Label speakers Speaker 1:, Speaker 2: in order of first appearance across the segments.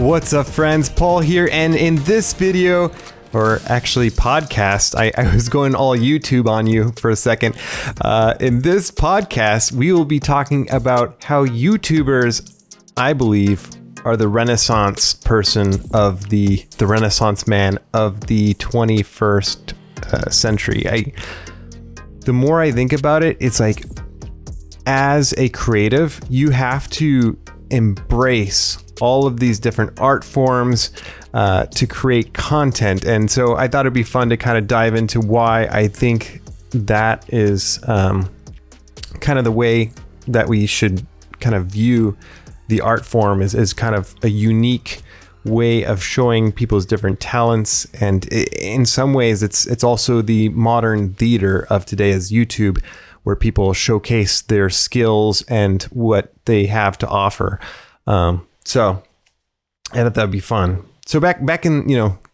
Speaker 1: What's up, friends? Paul here, and in this video, or actually podcast, I was going all YouTube on you for a second. In this podcast, we will be talking about how YouTubers, I believe, are the Renaissance person of the Renaissance man of the 21st century. The more I think about it, it's like, as a creative, you have to embrace all of these different art forms to create content. And so I thought it'd be fun to kind of dive into why I think that is kind of the way that we should kind of view the art form is kind of a unique way of showing people's different talents. And in some ways, it's also the modern theater of today as YouTube, where people showcase their skills and what they have to offer. So I thought that'd be fun. So back in,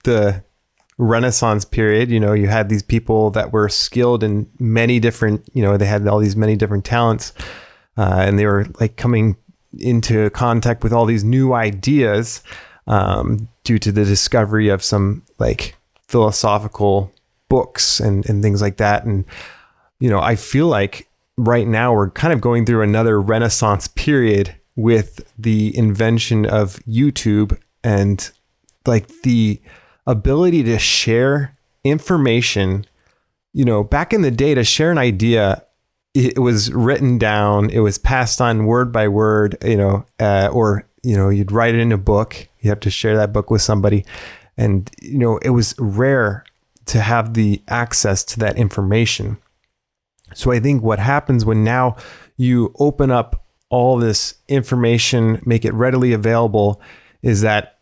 Speaker 1: the Renaissance period, you had these people that were skilled in many different, they had all these many different talents, and they were like coming into contact with all these new ideas, due to the discovery of some like philosophical books and things like that. And, I feel like right now we're kind of going through another Renaissance period with the invention of YouTube and like the ability to share information. Back in the day, to share an idea, it was written down, it was passed on word by word, or you'd write it in a book. You have to share that book with somebody. And, it was rare to have the access to that information. So I think what happens when now you open up all this information, make it readily available, is that,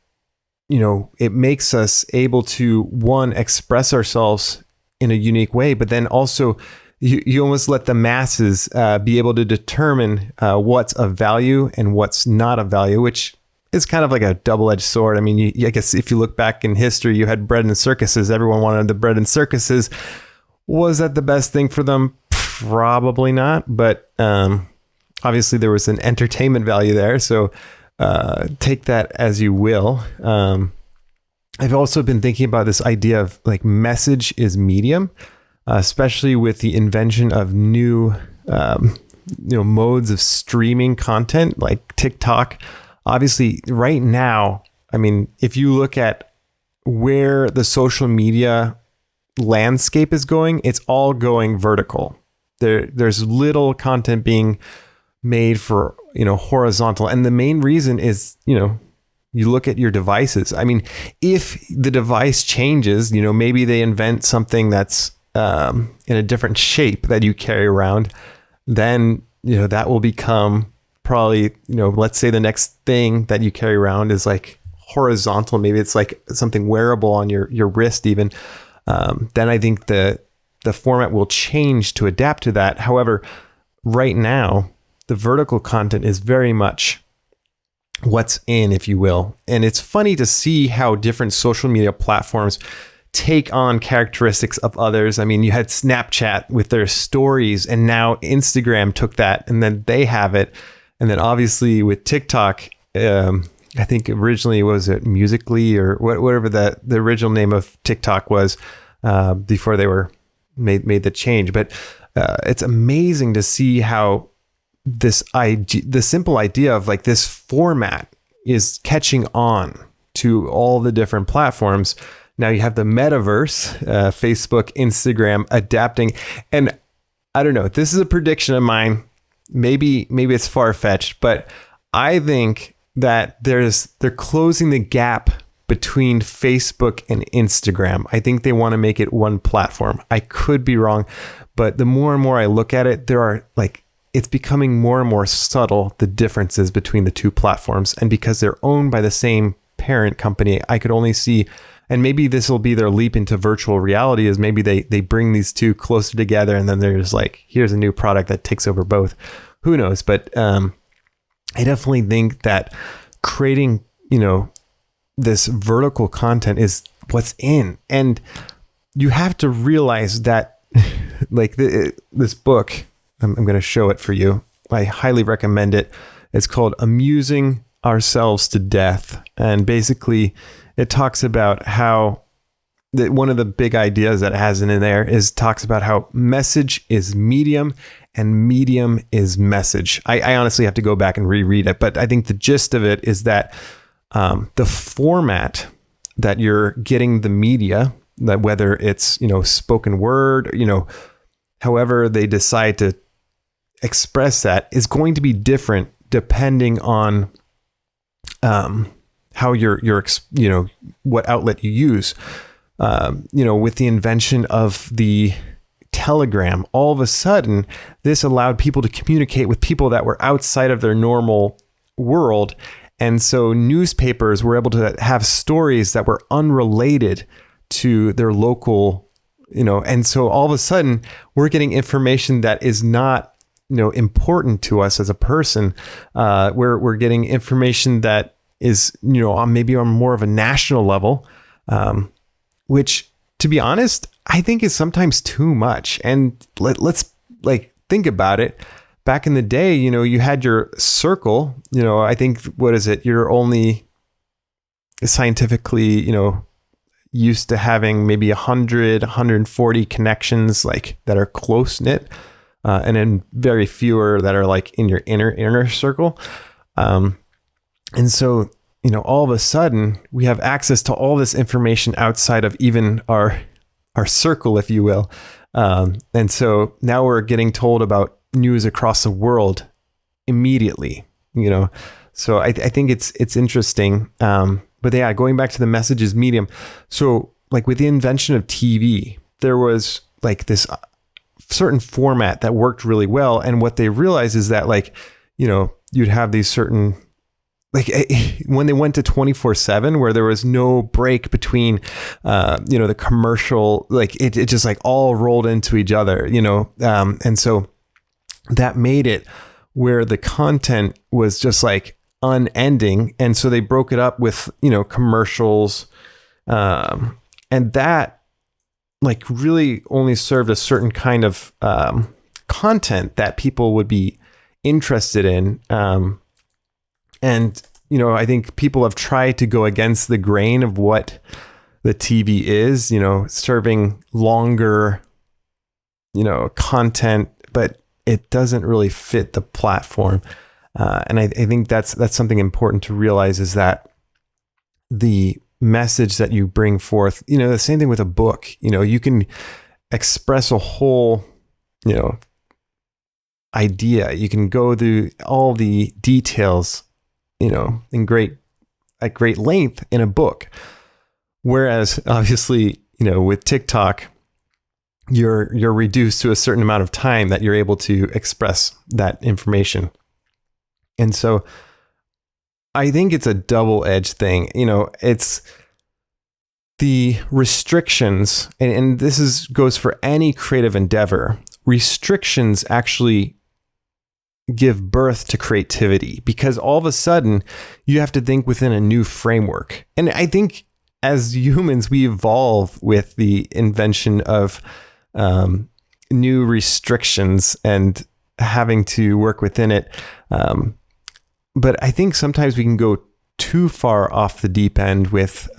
Speaker 1: it makes us able to, one, express ourselves in a unique way, but then also you almost let the masses be able to determine what's of value and what's not of value, which is kind of like a double-edged sword. I mean, I guess if you look back in history, you had bread and circuses. Everyone wanted the bread and circuses. Was that the best thing for them? Probably not. But obviously there was an entertainment value there. So take that as you will. I've also been thinking about this idea of like message is medium, especially with the invention of new modes of streaming content like TikTok. Obviously, right now, I mean, if you look at where the social media landscape is going, it's all going vertical. There's little content being made for, horizontal. And the main reason is, you look at your devices. I mean, if the device changes, maybe they invent something that's in a different shape that you carry around, then, that will become probably, let's say the next thing that you carry around is like horizontal. Maybe it's like something wearable on your wrist even. Then I think the format will change to adapt to that. However, right now, the vertical content is very much what's in, if you will. And it's funny to see how different social media platforms take on characteristics of others. I mean, you had Snapchat with their stories, and now Instagram took that and then they have it. And then obviously with TikTok, I think originally was it Musical.ly or whatever the original name of TikTok was before they were made the change. But it's amazing to see how the simple idea of like this format is catching on to all the different platforms. Now you have the metaverse, Facebook, Instagram adapting. And I don't know, this is a prediction of mine. Maybe it's far-fetched, but I think that they're closing the gap between Facebook and Instagram. I think they want to make it one platform. I could be wrong, but the more and more I look at it, it's becoming more and more subtle, the differences between the two platforms. And because they're owned by the same parent company, I could only see, and maybe this will be their leap into virtual reality, is maybe they bring these two closer together and then they're just like, here's a new product that takes over both. Who knows? But I definitely think that creating, this vertical content is what's in. And you have to realize that like this book, I'm going to show it for you. I highly recommend it. It's called Amusing Ourselves to Death. And basically it talks about how one of the big ideas that it has in there is talks about how message is medium and medium is message. I honestly have to go back and reread it, but I think the gist of it is that the format that you're getting the media, that whether it's, spoken word, however they decide to express that, is going to be different depending on how your what outlet you use. With the invention of the telegram, all of a sudden, this allowed people to communicate with people that were outside of their normal world. And so newspapers were able to have stories that were unrelated to their local, and so all of a sudden we're getting information that is not, important to us as a person. We're getting information that is, maybe on more of a national level, which, to be honest, I think is sometimes too much. And let's think about it. Back in the day, you had your circle, I think, what is it? You're only scientifically, used to having maybe 100, 140 connections that are close knit, and then very fewer that are in your inner circle. And so, all of a sudden we have access to all this information outside of even our circle, if you will. And so now we're getting told about news across the world immediately, so I think it's interesting. But yeah, going back to the messages medium. So with the invention of TV, there was this certain format that worked really well. And what they realized is that you'd have these certain, when they went to 24/7, where there was no break between, the commercial, it just all rolled into each other, and so that made it where the content was just unending. And so they broke it up with, commercials, and that really only served a certain kind of content that people would be interested in. And, I think people have tried to go against the grain of what the TV is, serving longer, content, but it doesn't really fit the platform. And I think that's something important to realize, is that the message that you bring forth, the same thing with a book, you can express a whole, idea. You can go through all the details, in great length in a book. Whereas obviously, with TikTok, you're reduced to a certain amount of time that you're able to express that information. And so I think it's a double-edged thing. It's the restrictions, and this goes for any creative endeavor. Restrictions actually give birth to creativity, because all of a sudden you have to think within a new framework. And I think as humans, we evolve with the invention of new restrictions and having to work within it. But I think sometimes we can go too far off the deep end with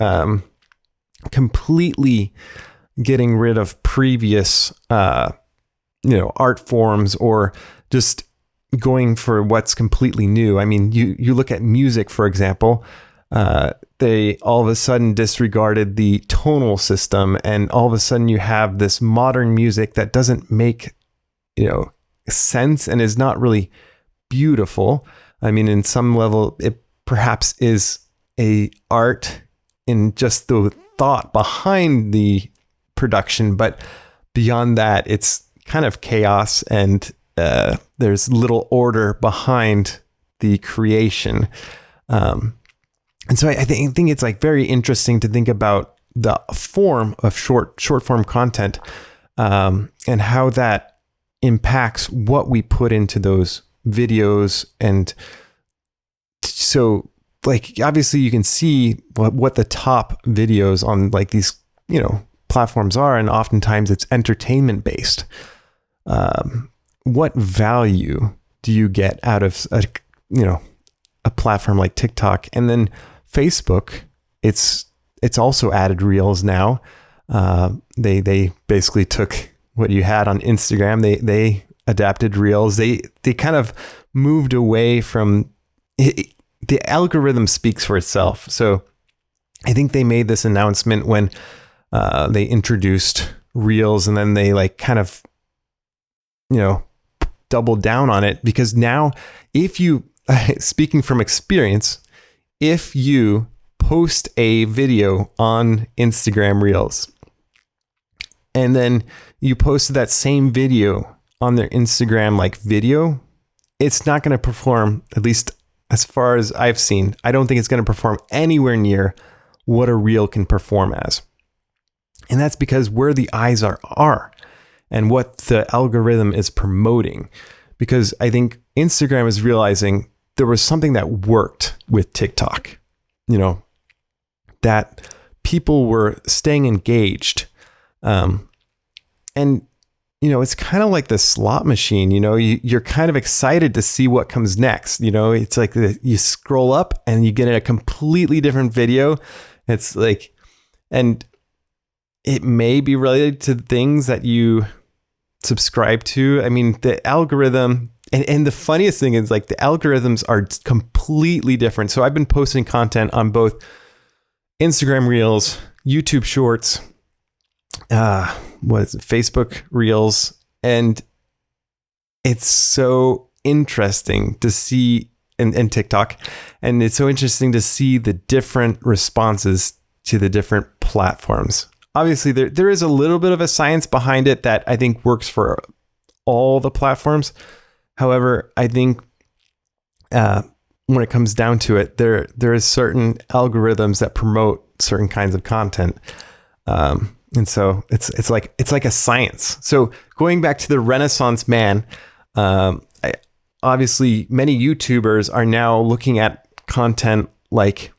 Speaker 1: completely getting rid of previous, art forms, or just going for what's completely new. I mean, you look at music, for example. They all of a sudden disregarded the tonal system, and all of a sudden you have this modern music that doesn't make, sense and is not really beautiful. I mean, in some level, it perhaps is a art in just the thought behind the production, but beyond that, it's kind of chaos, and there's little order behind the creation. And so I think it's very interesting to think about the form of short form content, and how that impacts what we put into those videos. And so obviously you can see what the top videos on these, platforms are. And oftentimes it's entertainment based. What value do you get out of a platform like TikTok? And then Facebook, it's also added Reels now. They basically took what you had on Instagram. They adapted Reels. They kind of moved away from it. The algorithm speaks for itself. So I think they made this announcement when they introduced Reels, and then they like kind of, doubled down on it, because now if you, speaking from experience, if you post a video on Instagram Reels and then you posted that same video on their Instagram like video, it's not going to perform, at least as far as I've seen. I don't think it's going to perform anywhere near what a Reel can perform as. And that's because where the eyes are and what the algorithm is promoting. Because I think Instagram is realizing there was something that worked with TikTok, that people were staying engaged. And it's kind of like the slot machine, you're kind of excited to see what comes next. It's like you scroll up and you get a completely different video. It's like, and it may be related to things that you subscribe to. I mean, the algorithm, and the funniest thing is like the algorithms are completely different. So I've been posting content on both Instagram Reels, YouTube Shorts, Facebook Reels, and it's so interesting to see, and TikTok, and it's so interesting to see the different responses to the different platforms. Obviously, there is a little bit of a science behind it that I think works for all the platforms. However, I think when it comes down to it, there is certain algorithms that promote certain kinds of content. And so it's like a science. So going back to the Renaissance man, obviously many YouTubers are now looking at content like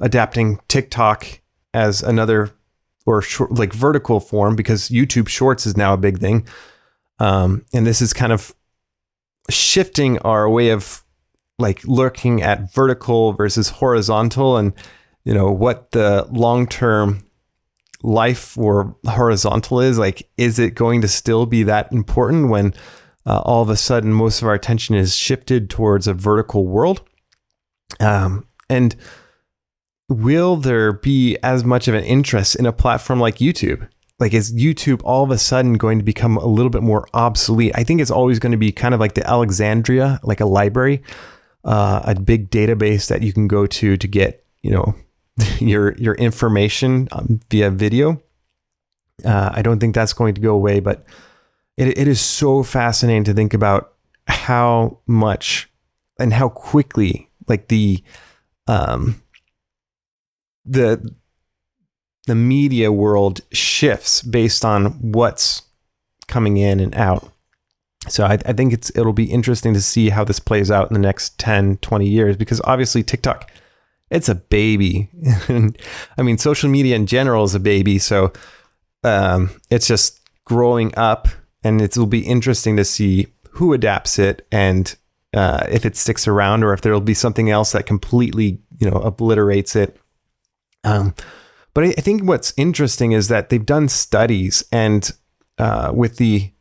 Speaker 1: adapting TikTok as another or short, like vertical form, because YouTube Shorts is now a big thing. And this is kind of shifting our way of like looking at vertical versus horizontal, and what the long-term life or horizontal is. Like, is it going to still be that important when all of a sudden most of our attention is shifted towards a vertical world? And will there be as much of an interest in a platform like YouTube? Like, is YouTube all of a sudden going to become a little bit more obsolete? I think it's always going to be kind of like the Alexandria, like a library, a big database that you can go to get, your information via video. I don't think that's going to go away, but it is so fascinating to think about how much and how quickly like the media world shifts based on what's coming in and out. So I think it'll be interesting to see how this plays out in the next 10, 20 years, because obviously TikTok, it's a baby. I mean, social media in general is a baby. So it's just growing up, and it will be interesting to see who adapts it, and if it sticks around, or if there'll be something else that completely, obliterates it. But I think what's interesting is that they've done studies, and with the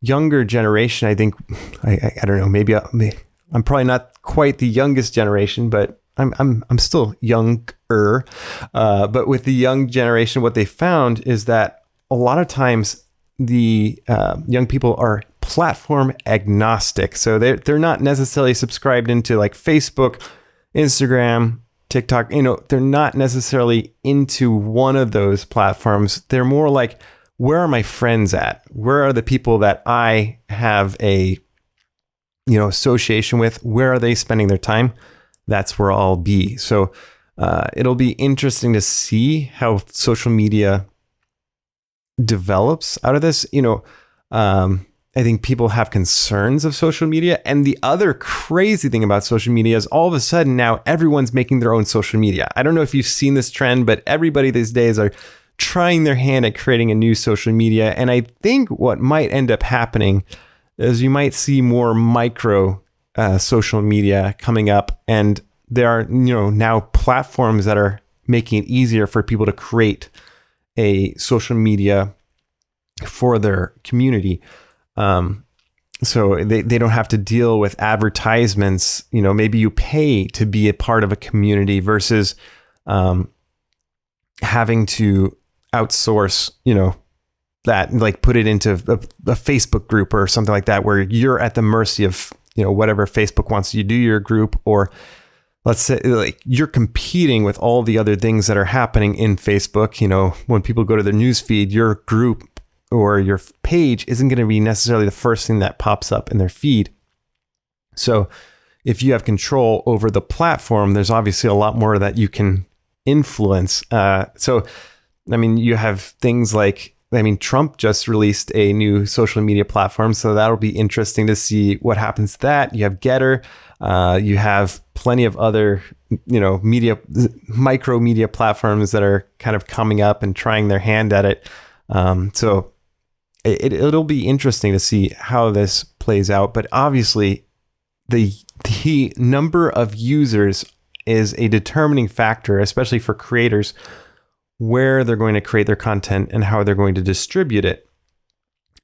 Speaker 1: younger generation, I think, I don't know, maybe I'm probably not quite the youngest generation, but I'm still younger. But with the young generation, what they found is that a lot of times the young people are platform agnostic. So they're not necessarily subscribed into like Facebook, Instagram, TikTok. They're not necessarily into one of those platforms. They're more like, where are my friends at? Where are the people that I have a association with? Where are they spending their time? That's where I'll be. So it'll be interesting to see how social media develops out of this. I think people have concerns of social media. And the other crazy thing about social media is all of a sudden now everyone's making their own social media. I don't know if you've seen this trend, but everybody these days are trying their hand at creating a new social media. And I think what might end up happening is you might see more micro social media coming up, and there are now platforms that are making it easier for people to create a social media for their community. So they don't have to deal with advertisements. Maybe you pay to be a part of a community versus having to outsource, that, like put it into a Facebook group or something like that, where you're at the mercy of, whatever Facebook wants you to do your group, or let's say like you're competing with all the other things that are happening in Facebook. When people go to their news feed, your group or your page isn't going to be necessarily the first thing that pops up in their feed. So if you have control over the platform, there's obviously a lot more that you can influence. You have things like, Trump just released a new social media platform, so that'll be interesting to see what happens to that. You have Getter, you have plenty of other, micro media platforms that are kind of coming up and trying their hand at it. So it'll be interesting to see how this plays out. But obviously, the number of users is a determining factor, especially for creators, where they're going to create their content and how they're going to distribute it.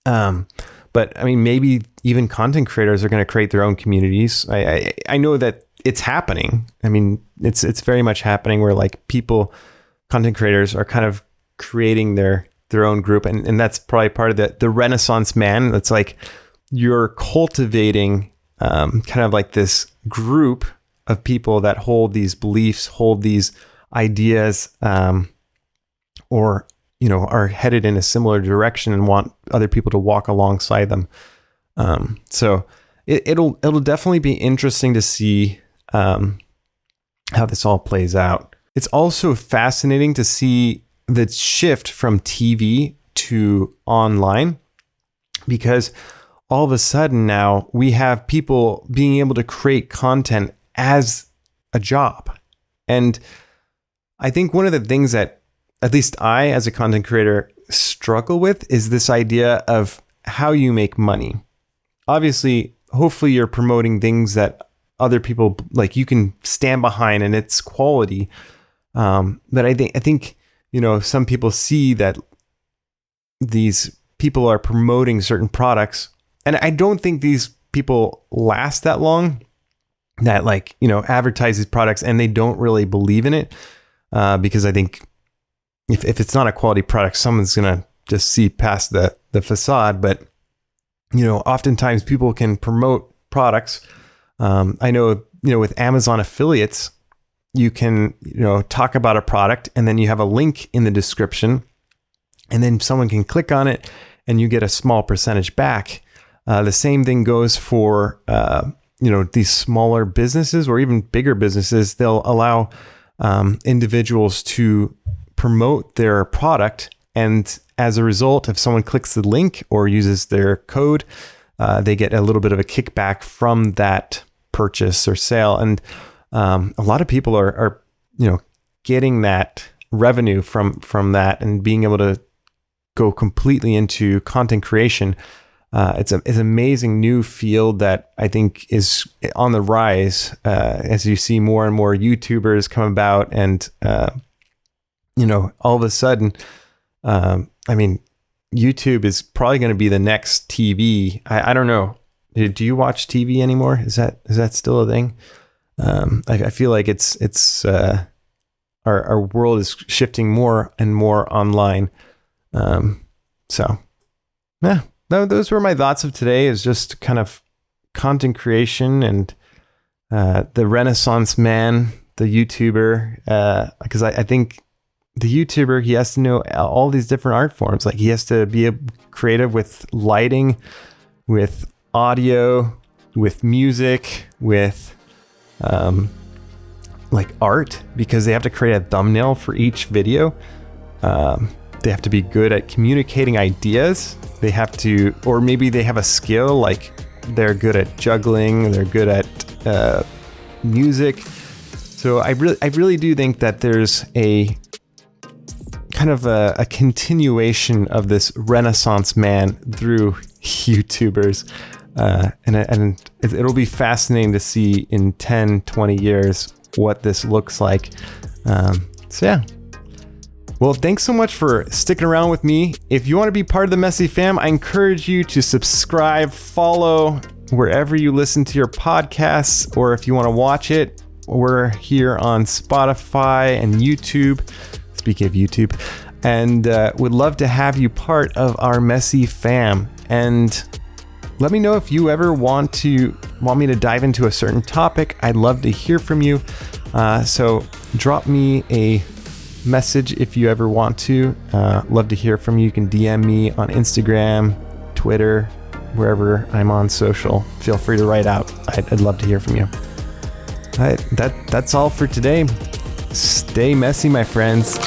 Speaker 1: But maybe even content creators are going to create their own communities. I know that it's happening. It's very much happening where like content creators are kind of creating their own group. And that's probably part of the Renaissance man. That's like you're cultivating kind of like this group of people that hold these beliefs, hold these ideas, or are headed in a similar direction and want other people to walk alongside them. So it'll definitely be interesting to see how this all plays out. It's also fascinating to see the shift from TV to online, because all of a sudden now we have people being able to create content as a job. And I think one of the things that at least I, as a content creator, struggle with is this idea of how you make money. Obviously, hopefully you're promoting things that other people like you can stand behind and it's quality. But I think some people see that these people are promoting certain products, and I don't think these people last that long, that advertise these products and they don't really believe in it, because I think if it's not a quality product, someone's gonna just see past the facade. But oftentimes people can promote products. I know with Amazon affiliates, you can talk about a product and then you have a link in the description, and then someone can click on it and you get a small percentage back. The same thing goes for these smaller businesses or even bigger businesses. They'll allow individuals to promote their product, and as a result, if someone clicks the link or uses their code, they get a little bit of a kickback from that purchase or sale. And a lot of people are getting that revenue from that and being able to go completely into content creation. It's an amazing new field that I think is on the rise as you see more and more YouTubers come about, and all of a sudden, YouTube is probably going to be the next TV. I don't know. Do you watch TV anymore? Is that still a thing? I feel like it's our world is shifting more and more online. Those were my thoughts of today, is just kind of content creation and the Renaissance man, the YouTuber, because I think the YouTuber, he has to know all these different art forms. Like he has to be creative with lighting, with audio, with music, with like art, because they have to create a thumbnail for each video. They have to be good at communicating ideas. They have to, or maybe they have a skill, like they're good at juggling, they're good at music. So I really do think that there's a kind of a continuation of this Renaissance man through YouTubers. And it'll be fascinating to see in 10, 20 years what this looks like. So yeah. Well, thanks so much for sticking around with me. If you want to be part of the Messy Fam, I encourage you to subscribe, follow wherever you listen to your podcasts, or if you want to watch it, we're here on Spotify and YouTube. Speaking of YouTube, and would love to have you part of our Messy Fam. And let me know if you ever want me to dive into a certain topic. I'd love to hear from you. So drop me a message if you ever want to. Love to hear from you. You can DM me on Instagram, Twitter, wherever I'm on social. Feel free to write out. I'd love to hear from you. All right, that's all for today. Stay messy, my friends.